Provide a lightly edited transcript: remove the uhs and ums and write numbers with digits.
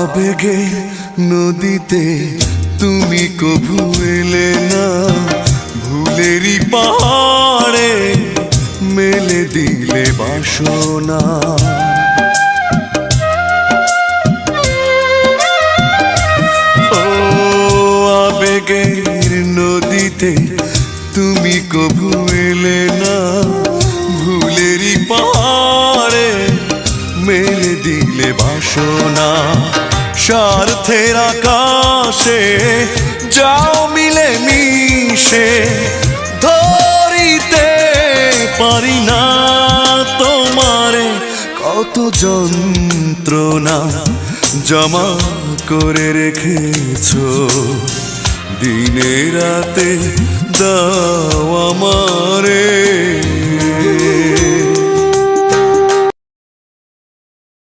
আবেগে নদীতে তুমি কভু এলে না, ভুলেরই পাহাড়ে মেলে দিলে বাসনা। ও আবেগের নদীতে তুমি কভু এলে না, ভুলেরই পাহাড়ে মেলে দিলে বাসনা। স্বার্থের আকাশে যাও মিলে মিশে, ধরিতে পারি না তোমারে কত যন্ত্রণা জমা করে রেখেছো। দিনে রাতে দাও আমারে।